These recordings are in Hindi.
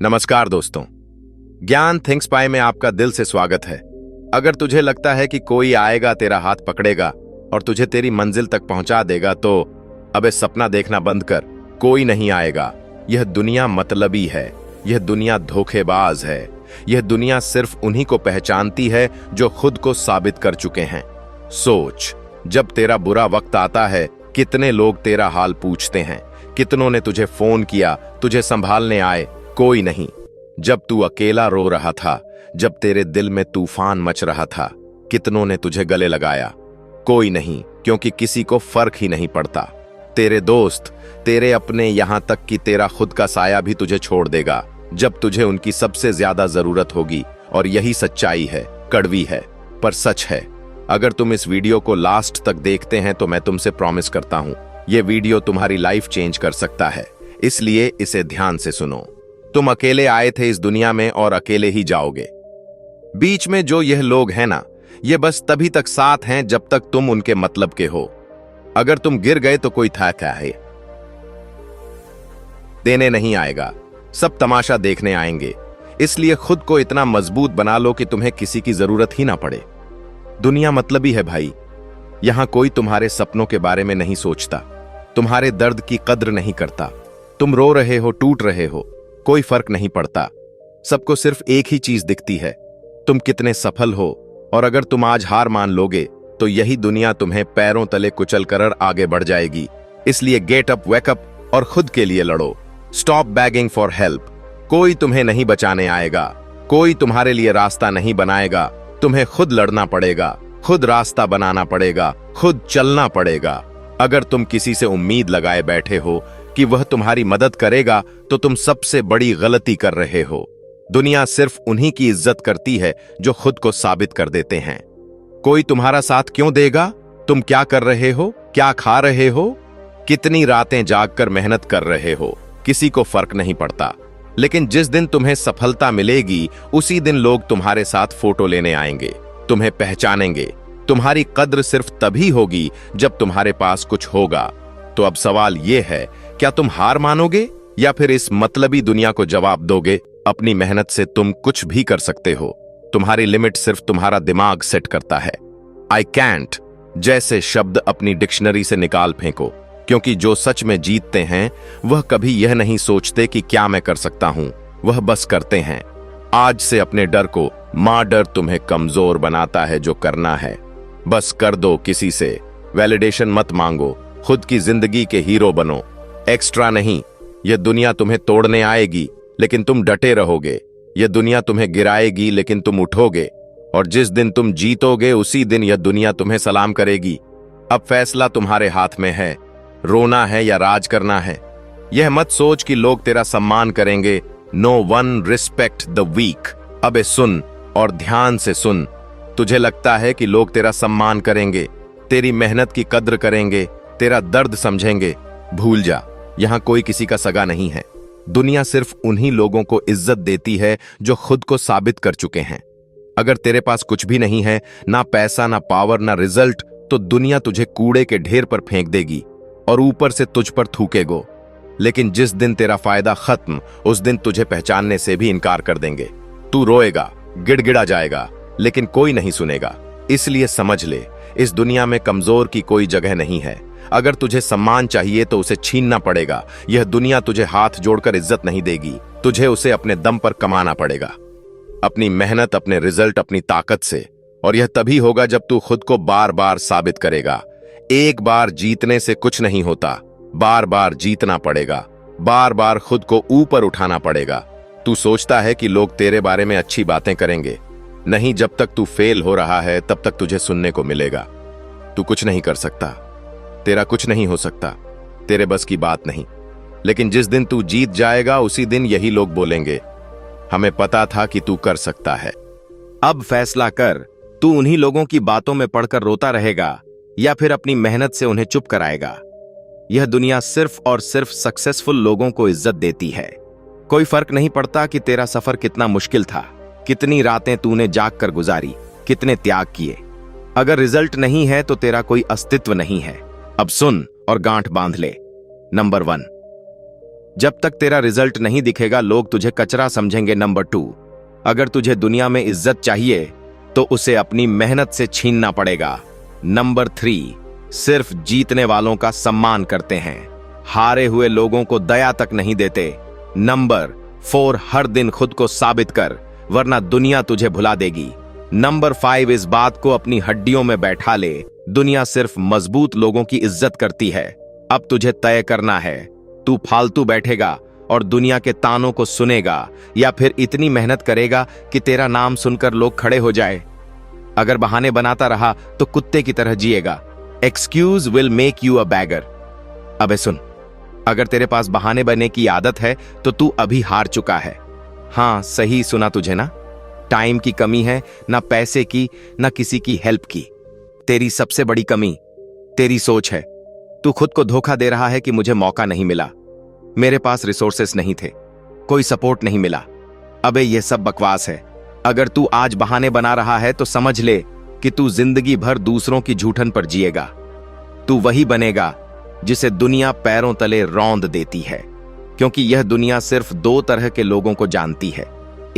नमस्कार दोस्तों, ज्ञान थिंक्स पाई में आपका दिल से स्वागत है। अगर तुझे लगता है कि कोई आएगा, तेरा हाथ पकड़ेगा और तुझे तेरी मंजिल तक पहुंचा देगा, तो अबे सपना देखना बंद कर। कोई नहीं आएगा। यह दुनिया मतलबी है, यह दुनिया धोखेबाज है, यह दुनिया सिर्फ उन्हीं को पहचानती है जो खुद को साबित कर चुके हैं। सोच, जब तेरा बुरा वक्त आता है, कितने लोग तेरा हाल पूछते हैं, कितनों ने तुझे फोन किया, तुझे संभालने आए, कोई नहीं। जब तू अकेला रो रहा था, जब तेरे दिल में तूफान मच रहा था, कितनों ने तुझे गले लगाया, कोई नहीं, क्योंकि किसी को फर्क ही नहीं पड़ता। तेरे दोस्त, तेरे अपने, यहां तक कि तेरा खुद का साया भी तुझे छोड़ देगा जब तुझे उनकी सबसे ज्यादा जरूरत होगी। और यही सच्चाई है, कड़वी है पर सच है। अगर तुम इस वीडियो को लास्ट तक देखते हैं तो मैं तुमसे प्रॉमिस करता हूं, यह वीडियो तुम्हारी लाइफ चेंज कर सकता है, इसलिए इसे ध्यान से सुनो। तुम अकेले आए थे इस दुनिया में और अकेले ही जाओगे। बीच में जो यह लोग हैं ना, ये बस तभी तक साथ हैं जब तक तुम उनके मतलब के हो। अगर तुम गिर गए तो कोई था क्या है, देने नहीं आएगा, सब तमाशा देखने आएंगे। इसलिए खुद को इतना मजबूत बना लो कि तुम्हें किसी की जरूरत ही ना पड़े। दुनिया मतलबी है भाई। यहां कोई तुम्हारे सपनों के बारे में नहीं सोचता, तुम्हारे दर्द की कद्र नहीं करता। तुम रो रहे हो, टूट रहे हो, कोई फर्क नहीं पड़ता। सबको सिर्फ एक ही चीज दिखती है, तुम कितने सफल हो। और अगर तुम आज हार मान लोगे तो यही दुनिया तुम्हें पैरों तले कुचल कर आगे बढ़ जाएगी। इसलिए गेट अप, वेक अप और खुद के लिए लड़ो। Stop bagging for help. कोई तुम्हें नहीं बचाने आएगा, कोई तुम्हारे लिए रास्ता नहीं बनाएगा। तुम्हें खुद लड़ना पड़ेगा, खुद रास्ता बनाना पड़ेगा, खुद चलना पड़ेगा। अगर तुम किसी से उम्मीद लगाए बैठे हो कि वह तुम्हारी मदद करेगा तो तुम सबसे बड़ी गलती कर रहे हो। दुनिया सिर्फ उन्हीं की इज्जत करती है जो खुद को साबित कर देते हैं। कोई तुम्हारा साथ क्यों देगा? तुम क्या कर रहे हो, क्या खा रहे हो, कितनी रातें जागकर मेहनत कर रहे हो, किसी को फर्क नहीं पड़ता। लेकिन जिस दिन तुम्हें सफलता मिलेगी, उसी दिन लोग तुम्हारे साथ फोटो लेने आएंगे, तुम्हें पहचानेंगे। तुम्हारी कद्र सिर्फ तभी होगी जब तुम्हारे पास कुछ होगा। तो अब सवाल यह है, क्या तुम हार मानोगे या फिर इस मतलबी दुनिया को जवाब दोगे? अपनी मेहनत से तुम कुछ भी कर सकते हो। तुम्हारी लिमिट सिर्फ तुम्हारा दिमाग सेट करता है। आई कैंट जैसे शब्द अपनी डिक्शनरी से निकाल फेंको, क्योंकि जो सच में जीतते हैं वह कभी यह नहीं सोचते कि क्या मैं कर सकता हूं, वह बस करते हैं। आज से अपने डर को, मां डर तुम्हें कमजोर बनाता है, जो करना है बस कर दो। किसी से वैलिडेशन मत मांगो, खुद की जिंदगी के हीरो बनो, एक्स्ट्रा नहीं। यह दुनिया तुम्हें तोड़ने आएगी लेकिन तुम डटे रहोगे। यह दुनिया तुम्हें गिराएगी लेकिन तुम उठोगे। और जिस दिन तुम जीतोगे उसी दिन यह दुनिया तुम्हें सलाम करेगी। अब फैसला तुम्हारे हाथ में है, रोना है या राज करना है। यह मत सोच कि लोग तेरा सम्मान करेंगे। No one respect the weak. अबे सुन और ध्यान से सुन। तुझे लगता है कि लोग तेरा सम्मान करेंगे, तेरी मेहनत की कद्र करेंगे, तेरा दर्द समझेंगे? भूल जा, यहां कोई किसी का सगा नहीं है। दुनिया सिर्फ उन्हीं लोगों को इज्जत देती है जो खुद को साबित कर चुके हैं। अगर तेरे पास कुछ भी नहीं है, ना पैसा, ना पावर, ना रिजल्ट, तो दुनिया तुझे कूड़े के ढेर पर फेंक देगी और ऊपर से तुझ पर थूकेगो। लेकिन जिस दिन तेरा फायदा खत्म, उस दिन तुझे पहचानने से भी इनकार कर देंगे। तू रोएगा, गिड़गिड़ा जाएगा, लेकिन कोई नहीं सुनेगा। इसलिए समझ ले, इस दुनिया में कमजोर की कोई जगह नहीं है। अगर तुझे सम्मान चाहिए तो उसे छीनना पड़ेगा। यह दुनिया तुझे हाथ जोड़कर इज्जत नहीं देगी, तुझे उसे अपने दम पर कमाना पड़ेगा, अपनी मेहनत, अपने रिजल्ट, अपनी ताकत से। और यह तभी होगा जब तू खुद को बार बार साबित करेगा। एक बार जीतने से कुछ नहीं होता, बार बार जीतना पड़ेगा, बार बार खुद को ऊपर उठाना पड़ेगा। तू सोचता है कि लोग तेरे बारे में अच्छी बातें करेंगे? नहीं, जब तक तू फेल हो रहा है तब तक तुझे सुनने को मिलेगा। तू कुछ नहीं कर सकता, तेरा कुछ नहीं हो सकता, तेरे बस की बात नहीं। लेकिन जिस दिन तू जीत जाएगा उसी दिन यही लोग बोलेंगे, हमें पता था कि तू कर सकता है। अब फैसला कर, तू उन्हीं लोगों की बातों में पड़कर रोता रहेगा या फिर अपनी मेहनत से उन्हें चुप कराएगा। यह दुनिया सिर्फ और सिर्फ सक्सेसफुल लोगों को इज्जत देती है। कोई फर्क नहीं पड़ता कि तेरा सफर कितना मुश्किल था, कितनी रातें तूने जाग कर गुजारी, कितने त्याग किए। अगर रिजल्ट नहीं है तो तेरा कोई अस्तित्व नहीं है। अब सुन और गांठ बांध ले। नंबर 1, जब तक तेरा रिजल्ट नहीं दिखेगा लोग तुझे कचरा समझेंगे। नंबर 2, अगर तुझे दुनिया में इज्जत चाहिए तो उसे अपनी मेहनत से छीनना पड़ेगा। नंबर 3, सिर्फ जीतने वालों का सम्मान करते हैं, हारे हुए लोगों को दया तक नहीं देते। नंबर 4, हर दिन खुद को साबित कर वरना दुनिया तुझे भुला देगी। नंबर 5, इस बात को अपनी हड्डियों में बैठा ले, दुनिया सिर्फ मजबूत लोगों की इज्जत करती है। अब तुझे तय करना है, तू फालतू बैठेगा और दुनिया के तानों को सुनेगा या फिर इतनी मेहनत करेगा कि तेरा नाम सुनकर लोग खड़े हो जाए। अगर बहाने बनाता रहा तो कुत्ते की तरह जिएगा। Excuse will make you a beggar. अबे सुन, अगर तेरे पास बहाने बनने की आदत है तो तू अभी हार चुका है। हाँ, सही सुना तुझे ना। टाइम की कमी है, ना पैसे की, ना किसी की हेल्प की। तेरी सबसे बड़ी कमी तेरी सोच है। तू खुद को धोखा दे रहा है कि मुझे मौका नहीं मिला, मेरे पास रिसोर्सेस नहीं थे, कोई सपोर्ट नहीं मिला। अबे ये सब बकवास है। अगर तू आज बहाने बना रहा है तो समझ ले कि तू जिंदगी भर दूसरों की झूठन पर जिएगा। तू वही बनेगा जिसे दुनिया पैरों तले रौंद देती है, क्योंकि यह दुनिया सिर्फ 2 तरह के लोगों को जानती है,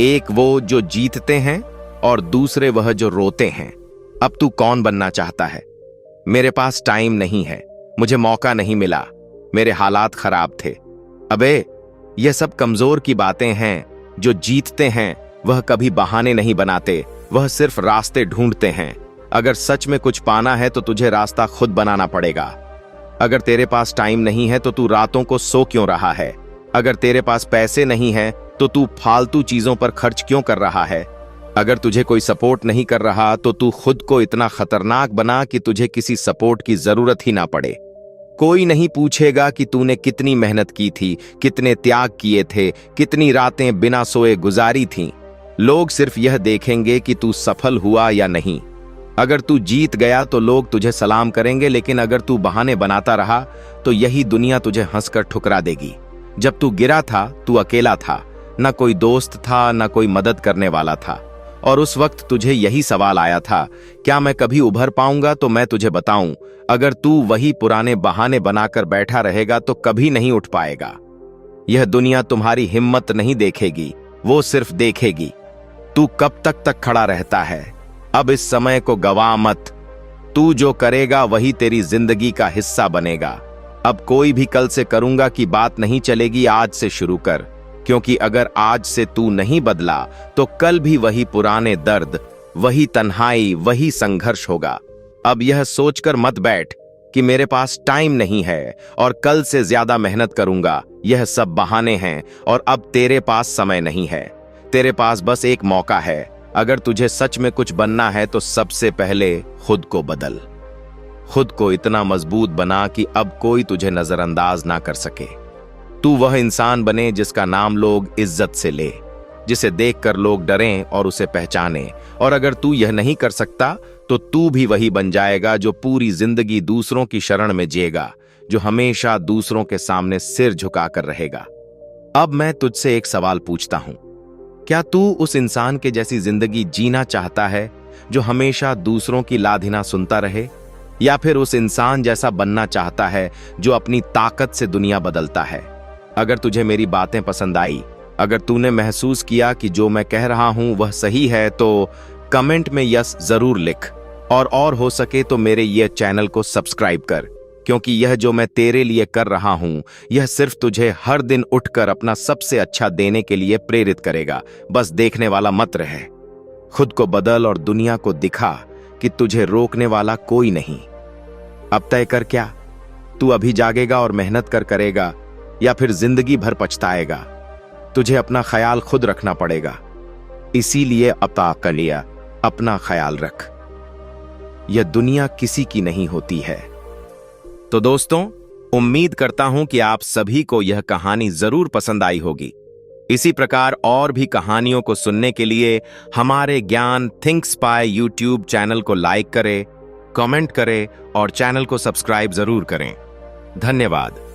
एक वो जो जीतते हैं और दूसरे वह जो रोते हैं। अब तू कौन बनना चाहता है? मेरे पास टाइम नहीं है, मुझे मौका नहीं मिला, मेरे हालात खराब थे। अबे ये सब कमजोर की बातें हैं। जो जीतते हैं वह कभी बहाने नहीं बनाते, वह सिर्फ रास्ते ढूंढते हैं। अगर सच में कुछ पाना है तो तुझे रास्ता खुद बनाना पड़ेगा। अगर तेरे पास टाइम नहीं है तो तू रातों को सो क्यों रहा है? अगर तेरे पास पैसे नहीं है तो तू फालतू चीजों पर खर्च क्यों कर रहा है? अगर तुझे कोई सपोर्ट नहीं कर रहा तो तू खुद को इतना खतरनाक बना कि तुझे किसी सपोर्ट की जरूरत ही ना पड़े। कोई नहीं पूछेगा कि तूने कितनी मेहनत की थी, कितने त्याग किए थे, कितनी रातें बिना सोए गुजारी थीं। लोग सिर्फ यह देखेंगे कि तू सफल हुआ या नहीं। अगर तू जीत गया तो लोग तुझे सलाम करेंगे, लेकिन अगर तू बहाने बनाता रहा तो यही दुनिया तुझे हंसकर ठुकरा देगी। जब तू गिरा था तू अकेला था, ना कोई दोस्त था, ना कोई मदद करने वाला था। और उस वक्त तुझे यही सवाल आया था, क्या मैं कभी उभर पाऊंगा? तो मैं तुझे बताऊं, अगर तू वही पुराने बहाने बनाकर बैठा रहेगा तो कभी नहीं उठ पाएगा। यह दुनिया तुम्हारी हिम्मत नहीं देखेगी, वो सिर्फ देखेगी तू कब तक खड़ा रहता है। अब इस समय को गवा मत। तू जो करेगा वही तेरी जिंदगी का हिस्सा बनेगा। अब कोई भी कल से करूंगा की बात नहीं चलेगी, आज से शुरू कर, क्योंकि अगर आज से तू नहीं बदला तो कल भी वही पुराने दर्द, वही तन्हाई, वही संघर्ष होगा। अब यह सोचकर मत बैठ कि मेरे पास टाइम नहीं है और कल से ज्यादा मेहनत करूंगा। यह सब बहाने हैं और अब तेरे पास समय नहीं है। तेरे पास बस एक मौका है। अगर तुझे सच में कुछ बनना है तो सबसे पहले खुद को बदल। खुद को इतना मजबूत बना कि अब कोई तुझे नजरअंदाज ना कर सके। तू वह इंसान बने जिसका नाम लोग इज्जत से ले, जिसे देखकर लोग डरें और उसे पहचाने। और अगर तू यह नहीं कर सकता तो तू भी वही बन जाएगा जो पूरी जिंदगी दूसरों की शरण में जिएगा, जो हमेशा दूसरों के सामने सिर झुकाकर रहेगा। अब मैं तुझसे एक सवाल पूछता हूं, क्या तू उस इंसान के जैसी जिंदगी जीना चाहता है जो हमेशा दूसरों की लाधिना सुनता रहे, या फिर उस इंसान जैसा बनना चाहता है जो अपनी ताकत से दुनिया बदलता है? अगर तुझे मेरी बातें पसंद आई, अगर तूने महसूस किया कि जो मैं कह रहा हूं वह सही है, तो कमेंट में यस जरूर लिख। और हो सके तो मेरे ये चैनल को सब्सक्राइब कर, क्योंकि यह जो मैं तेरे लिए कर रहा हूं यह सिर्फ तुझे हर दिन उठकर अपना सबसे अच्छा देने के लिए प्रेरित करेगा। बस देखने वाला मत रहे। खुद को बदल और दुनिया को दिखा कि तुझे रोकने वाला कोई नहीं। अब तय कर, क्या तू अभी जागेगा और मेहनत करेगा या फिर जिंदगी भर पछताएगा? तुझे अपना ख्याल खुद रखना पड़ेगा, इसीलिए अताकलिया अपना ख्याल रख। यह दुनिया किसी की नहीं होती है। तो दोस्तों, उम्मीद करता हूं कि आप सभी को यह कहानी जरूर पसंद आई होगी। इसी प्रकार और भी कहानियों को सुनने के लिए हमारे ज्ञान थिंक स्पाई यूट्यूब चैनल को लाइक करें, कमेंट करें और चैनल को सब्सक्राइब जरूर करें। धन्यवाद।